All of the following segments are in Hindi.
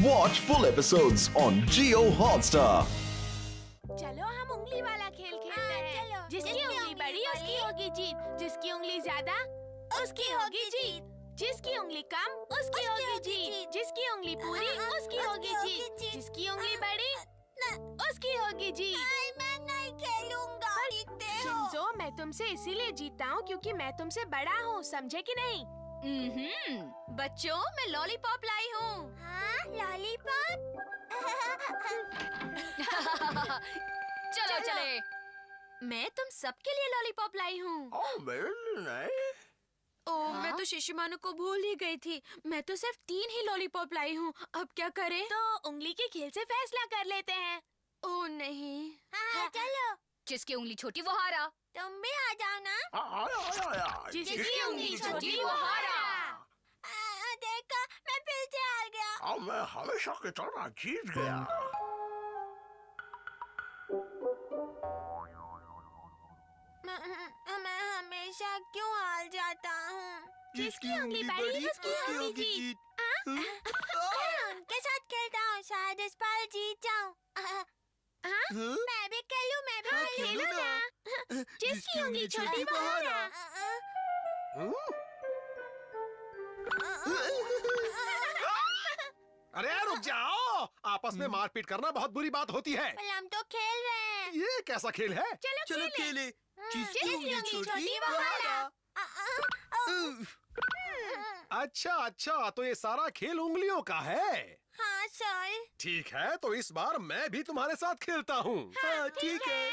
Watch full episodes on Jio Hotstar. चलो हम उंगली वाला खेल खेलते हैं। जिसकी उंगली बड़ी उसकी होगी जीत, जिसकी उंगली ज्यादा उसकी होगी जीत, जिसकी उंगली कम उसकी होगी जीत, जिसकी उंगली पूरी उसकी होगी जीत, जिसकी उंगली बड़ी उसकी होगी जीत। मैं नहीं खेलूंगा। शिंजो, मैं तुमसे इसीलिए जीतता हूँ क्योंकि मैं तुमसे बड़ा हूँ, समझे कि नहीं? बच्चों, मैं लॉलीपॉप लाई हूँ। हाँ, लॉलीपॉप। चलो चले। मैं तुम सबके लिए लॉलीपॉप लाई हूँ। ओह, मैं तो शिशुमानु को भूल ही गई थी। मैं तो सिर्फ 3 ही लॉलीपॉप लाई हूँ। अब क्या करें? तो उंगली के खेल से फैसला कर लेते हैं। ओह नहीं। हाँ, चलो। जिसकी उंगली छोटी वो हारा। तुम भी आ जाओ ना। जिसकी उंगली छोटी वो हारा। देखा, मैं फिर से हार गया। मैं हमेशा की तरह जीत गया। मैं हमेशा क्यों हार जाता हूँ? जिसकी उंगली बड़ी उसकी होगी जीत। मैं उनके साथ खेलता हूँ, शायद इस बार जीत जाऊँ। मैं भी खेलूं, मैं भी खेलो ना। जिसकी उंगली छोटी वो हारा। अरे रुक जाओ, आपस में मारपीट करना बहुत बुरी बात होती है। पर हम तो खेल रहे हैं। ये कैसा खेल है? चलो खेले। जिसकी उंगली छोटी वो हारा। अच्छा, तो ये सारा खेल उंगलियों का है। हाँ सर। ठीक है, तो इस बार मैं भी तुम्हारे साथ खेलता हूँ। हाँ, ठीक है।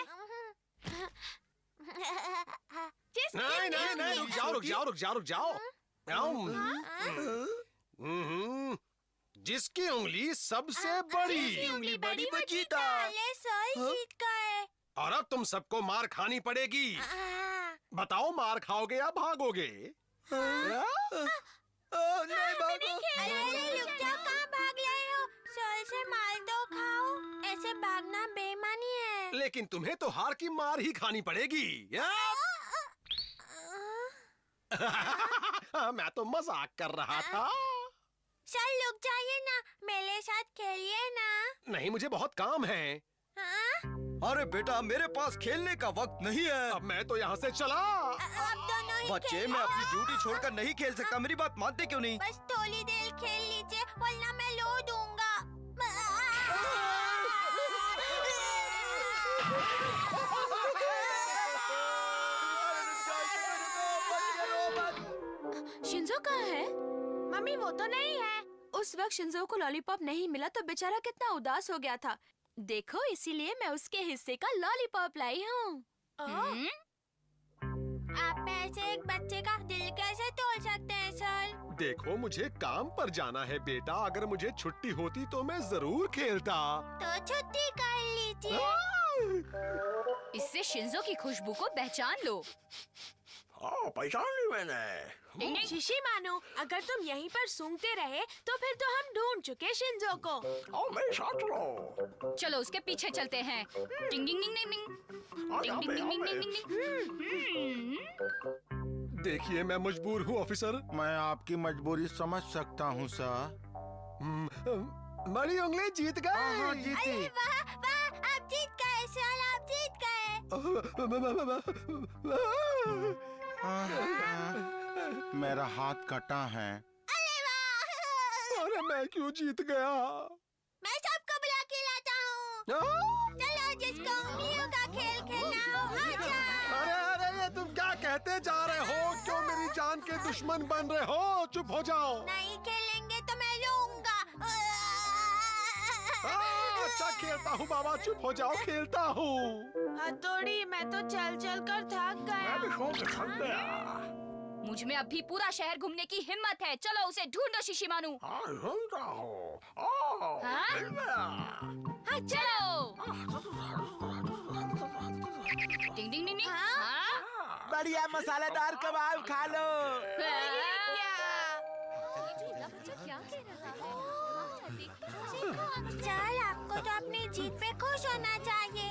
नहीं, रुक जाओ। जिसकी उंगली सबसे बड़ी। जिसकी उंगली बड़ी वो जीता। पहले सर जीत गए। और अब तुम सबको मार खानी पड़ेगी। बताओ, मार खाओगे या भागोगे? नहीं भागो। अरे रुक जाओ, कहाँ भाग रहे हो? सर से मार दो, खाओ। ऐसे भागना बेईमानी है। लेकिन तुम्हें तो हार की मार ही खानी पड़ेगी। मैं तो मजाक कर रहा था। सर रुक जाइए ना, मेरे साथ खेलिए ना। नहीं, मुझे बहुत काम है। अरे बेटा, मेरे पास खेलने का वक्त नहीं है। अब मैं तो यहाँ से चला। अब दोनों ही बच्चे, खेलो। मैं अपनी ड्यूटी छोड़कर नहीं खेल सकता। मेरी बात मानते क्यों नहीं? बस थोड़ी देर खेल लीजिए, वरना मैं लो दूंगा। शिंजो कहाँ है? मम्मी, वो तो नहीं है। उस वक्त शिंजो को लॉलीपॉप नहीं मिला तो बेचारा कितना उदास हो गया था। देखो, इसीलिए मैं उसके हिस्से का लॉलीपॉप लाई हूँ। आप ऐसे एक बच्चे का दिल कैसे तोड़ सकते हैं सर? देखो, मुझे काम पर जाना है बेटा। अगर मुझे छुट्टी होती तो मैं जरूर खेलता। तो छुट्टी कर लीजिए। इससे शिंजो की खुशबू को पहचान लो। हाँ, पहचान ली मैंने। शिशिमानु, अगर तुम यहीं पर सूंघते रहे तो फिर तो हम ढूंढ चुके शिंजो को। आओ मेरे साथ चलो। चलो उसके पीछे चलते हैं। डिंग डिंग डिंग डिंग डिंग। आओ डिंग यहाँ डिंग पे, डिंग आओ डिंग डिंग डिंग। देखिए, मैं मजबूर हूँ ऑफिसर। मैं आपकी मजबूरी समझ सकता हूँ सर। बड़ी उंगली जीत गई। हाँ, जीती। वाह वाह, आप जीत गए सर, आप जीत गए। मेरा हाथ कटा है। अरे वाह! अरे मैं क्यों जीत गया? मैं सबको बुला के लाता हूँ। चलो, जिसको उंगलियों का खेल खेलना हो, आ जाओ। अरे, ये तुम क्या कहते जा रहे हो? क्यों मेरी जान के दुश्मन बन रहे हो? चुप हो जाओ। नहीं खेलेंगे तो मैं लूंगा। अच्छा खेलता हूँ बाबा, चुप हो जाओ, खेलता हूँ। हथौड़ी, मैं तो चल चल कर थक मैं भी गया। सो के थक गया। मुझ में अभी पूरा शहर घूमने की हिम्मत है। चलो उसे ढूंढो शिशिमानु। हाँ, सुनता हूँ। आओ, हाँ? मिल गया। हाँ, चलो। डिंग डिंग डिंग डिंग। हाँ? बढ़िया मसालेदार कबाब खा लो। क्या कह रहा है? चल, आपको तो अपनी जीत पे खुश होना चाहिए।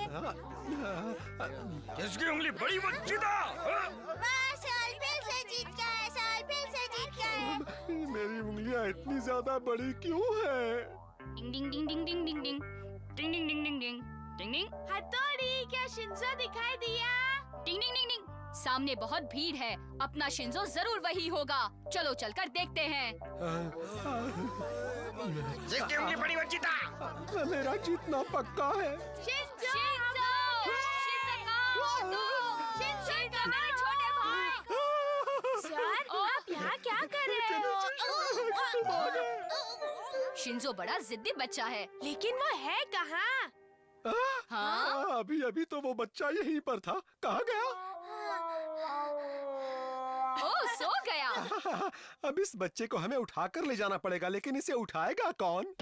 जिसकी उंगली बड़ी वो जीता। वाह सर, फिर से जीत गए। मेरी उंगलियां इतनी ज्यादा बड़ी क्यों है? डिंग डिंग डिंग डिंग डिंग डिंग डिंग डिंग डिंग डिंग डिंग डिंग डिंग डिंग हथौड़ी, क्या शिंजो दिखाई दिया? डिंग डिंग डिंग डिंग। सामने बहुत भीड़ है, अपना शिंजो जरूर वही होगा। चलो चलकर देखते हैं। जिसकी उंगली बड़ी वो जीता। मेरा जीतना पक्का है। शिंजो! शिंजो! शिंजो मेरे छोटे भाई। सर, आप यहाँ क्या कर रहे हो? शिंजो बड़ा जिद्दी बच्चा है। लेकिन वो है कहाँ? हाँ? अभी अभी तो वो बच्चा यहीं पर था, कहाँ गया? ओ, सो गया। अब इस बच्चे को हमें उठाकर ले जाना पड़ेगा, लेकिन इसे उठाएगा कौन?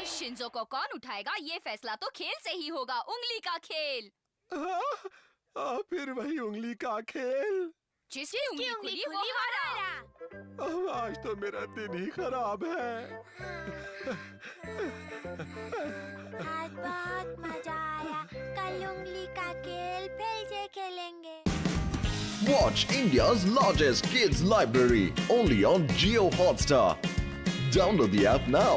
शिंजो को कौन उठाएगा, ये फैसला तो खेल से ही होगा। उंगली का खेल। फिर वही उंगली का खेल। जिसकी उंगली खुली वो हारा। आज तो मेरा दिन ही खराब है। आज बहुत मजा आया। कल उंगली का खेल फिर से खेलेंगे। Watch India's largest kids library only on Geo Hotstar. Download the app now.